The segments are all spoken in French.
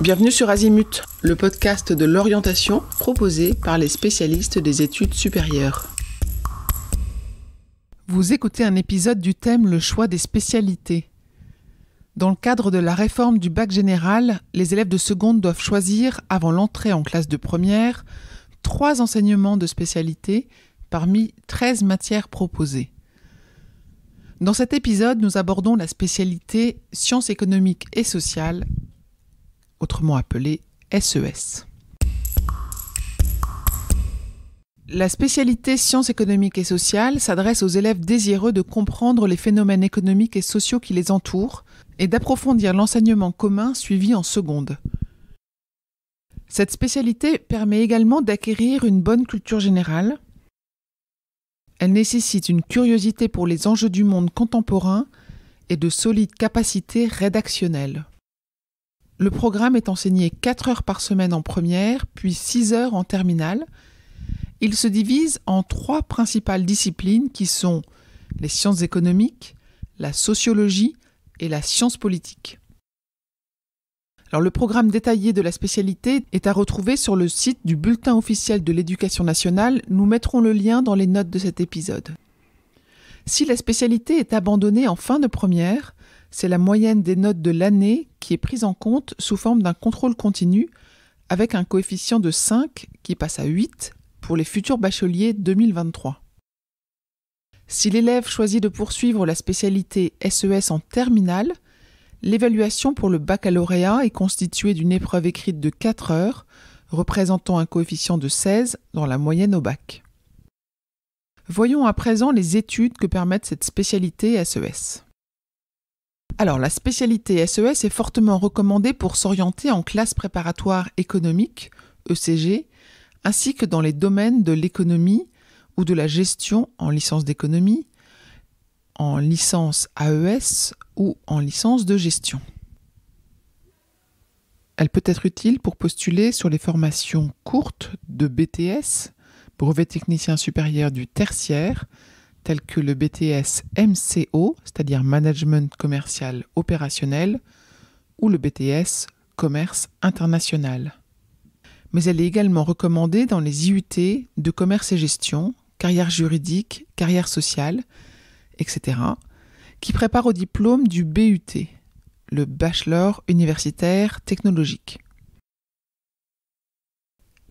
Bienvenue sur Azimut, le podcast de l'orientation proposé par les spécialistes des études supérieures. Vous écoutez un épisode du thème Le choix des spécialités. Dans le cadre de la réforme du bac général, les élèves de seconde doivent choisir, avant l'entrée en classe de première, 3 enseignements de spécialité parmi 13 matières proposées. Dans cet épisode, nous abordons la spécialité sciences économiques et sociales, autrement appelée SES. La spécialité sciences économiques et sociales s'adresse aux élèves désireux de comprendre les phénomènes économiques et sociaux qui les entourent et d'approfondir l'enseignement commun suivi en seconde. Cette spécialité permet également d'acquérir une bonne culture générale. Elle nécessite une curiosité pour les enjeux du monde contemporain et de solides capacités rédactionnelles. Le programme est enseigné 4 heures par semaine en première, puis 6 heures en terminale. Il se divise en 3 principales disciplines qui sont les sciences économiques, la sociologie et la science politique. Alors, le programme détaillé de la spécialité est à retrouver sur le site du Bulletin officiel de l'Éducation nationale. Nous mettrons le lien dans les notes de cet épisode. Si la spécialité est abandonnée en fin de première, c'est la moyenne des notes de l'année qui est prise en compte sous forme d'un contrôle continu avec un coefficient de 5 qui passe à 8 pour les futurs bacheliers 2023. Si l'élève choisit de poursuivre la spécialité SES en terminale, l'évaluation pour le baccalauréat est constituée d'une épreuve écrite de 4 heures, représentant un coefficient de 16 dans la moyenne au bac. Voyons à présent les études que permettent cette spécialité SES. Alors, la spécialité SES est fortement recommandée pour s'orienter en classe préparatoire économique, ECG, ainsi que dans les domaines de l'économie ou de la gestion en licence d'économie, en licence AES ou en licence de gestion. Elle peut être utile pour postuler sur les formations courtes de BTS, brevet technicien supérieur du tertiaire, tels que le BTS MCO, c'est-à-dire Management Commercial Opérationnel, ou le BTS Commerce International. Mais elle est également recommandée dans les IUT de commerce et gestion, carrière juridique, carrière sociale, etc., qui préparent au diplôme du BUT, le Bachelor universitaire technologique.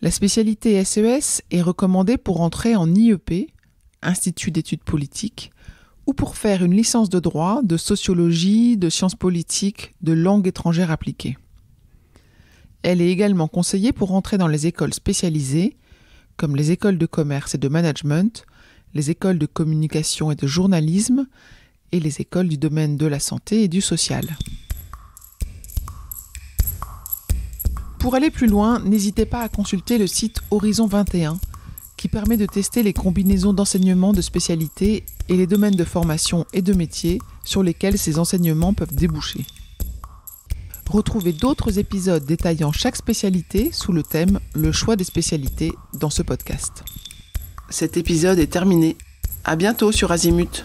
La spécialité SES est recommandée pour entrer en IEP, Institut d'études politiques, ou pour faire une licence de droit, de sociologie, de sciences politiques, de langue étrangère appliquée. Elle est également conseillée pour entrer dans les écoles spécialisées, comme les écoles de commerce et de management, les écoles de communication et de journalisme, et les écoles du domaine de la santé et du social. Pour aller plus loin, n'hésitez pas à consulter le site Horizon 21, qui permet de tester les combinaisons d'enseignements de spécialité et les domaines de formation et de métier sur lesquels ces enseignements peuvent déboucher. Retrouvez d'autres épisodes détaillant chaque spécialité sous le thème « Le choix des spécialités » dans ce podcast. Cet épisode est terminé. À bientôt sur Azimut.